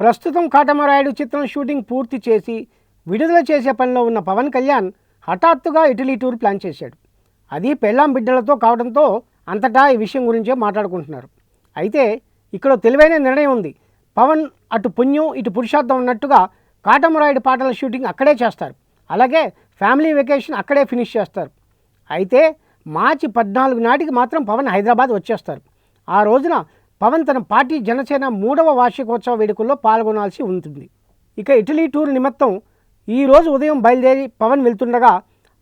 ప్రస్తుతం కాటమరాయుడు చిత్రం షూటింగ్ పూర్తి చేసి విడుదల చేసే పనిలో ఉన్న పవన్ కళ్యాణ్ హఠాత్తుగా ఇటలీ టూర్ ప్లాన్ చేశాడు. అది పెళ్ళాం బిడ్డలతో కావడంతో అంతటా ఈ విషయం గురించే మాట్లాడుకుంటున్నారు. అయితే ఇక్కడ తెలివైన నిర్ణయం ఉంది. పవన్ అటు పుణ్యం ఇటు పురుషార్థం అన్నట్టుగా కాటమరాయుడు పాటల షూటింగ్ అక్కడే చేస్తారు. అలాగే ఫ్యామిలీ వెకేషన్ అక్కడే ఫినిష్ చేస్తారు. అయితే మార్చి 14 నాటికి మాత్రం పవన్ హైదరాబాద్ వచ్చేస్తారు. ఆ రోజున పవన్ తన పార్టీ జనసేన 3వ వార్షికోత్సవ వేడుకల్లో పాల్గొనాల్సి ఉంటుంది. ఇక ఇటలీ టూర్ నిమిత్తం ఈరోజు ఉదయం బయలుదేరి పవన్ వెళ్తుండగా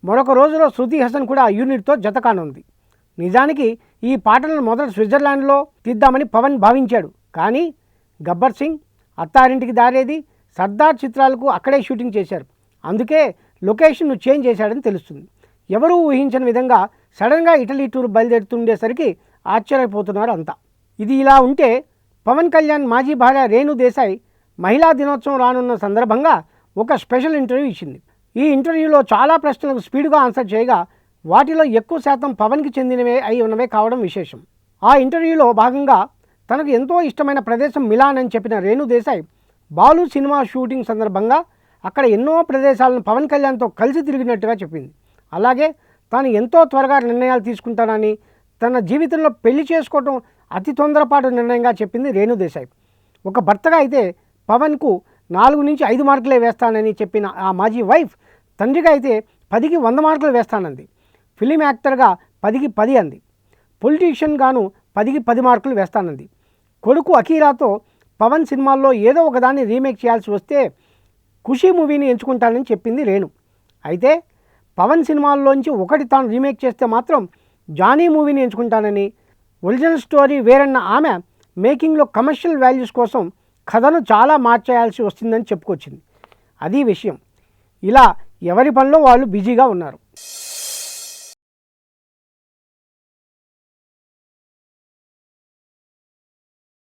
మరొక రోజులో శృతి హాసన్ కూడా యూనిట్తో జతకానుంది. నిజానికి ఈ పాటలను మొదట స్విట్జర్లాండ్లో తీద్దామని పవన్ భావించాడు. కానీ గబ్బర్ సింగ్, అత్తారింటికి దారేది, సర్దార్ చిత్రాలకు అక్కడే షూటింగ్ చేశారు. అందుకే లొకేషన్ను చేంజ్ చేశాడని తెలుస్తుంది. ఎవరూ ఊహించని విధంగా సడన్గా ఇటలీ టూర్ బయలుదేరుతుండేసరికి ఆశ్చర్యపోతున్నారు అంతా. ఇది ఇలా ఉంటే పవన్ కళ్యాణ్ మాజీ భార్య రేణు దేశాయ్ మహిళా దినోత్సవం రానున్న సందర్భంగా ఒక స్పెషల్ ఇంటర్వ్యూ ఇచ్చింది. ఈ ఇంటర్వ్యూలో చాలా ప్రశ్నలకు స్పీడ్గా ఆన్సర్ చేయగా వాటిలో ఎక్కువ శాతం పవన్కి చెందినవే అయి ఉన్నవే కావడం విశేషం. ఆ ఇంటర్వ్యూలో భాగంగా తనకు ఎంతో ఇష్టమైన ప్రదేశం మిలాన్ అని చెప్పిన రేణు దేశాయ్ బాలు సినిమా షూటింగ్ సందర్భంగా అక్కడ ఎన్నో ప్రదేశాలను పవన్ కళ్యాణ్తో కలిసి తిరిగినట్టుగా చెప్పింది. అలాగే తాను ఎంతో త్వరగా నిర్ణయాలు తీసుకుంటానని, తన జీవితంలో పెళ్లి చేసుకోవడం అతి తొందరపాటు నిర్ణయంగా చెప్పింది రేణు దేశాయ్. ఒక భర్తగా అయితే పవన్కు 4 నుంచి 5 మార్కులే వేస్తానని చెప్పిన ఆ మాజీ వైఫ్ తండ్రిగా అయితే 10కి 100 మార్కులు వేస్తానంది. ఫిలిం యాక్టర్గా 10కి 10 అంది. పొలిటీషియన్ గాను 10కి 10 మార్కులు వేస్తానంది. కొడుకు అకీరాతో పవన్ సినిమాల్లో ఏదో ఒకదాన్ని రీమేక్ చేయాల్సి వస్తే ఖుషీ మూవీని ఎంచుకుంటానని చెప్పింది రేణు. అయితే పవన్ సినిమాల్లోంచి ఒకటి తాను రీమేక్ చేస్తే మాత్రం జానీ మూవీని ఎంచుకుంటానని, ఒరిజినల్ స్టోరీ వేరన్న ఆమె మేకింగ్లో కమర్షియల్ వాల్యూస్ కోసం కథను చాలా మార్చేయాల్సి వస్తుందని చెప్పుకొచ్చింది. అది విషయం. ఇలా ఎవరి పనిలో వాళ్ళు బిజీగా ఉన్నారు.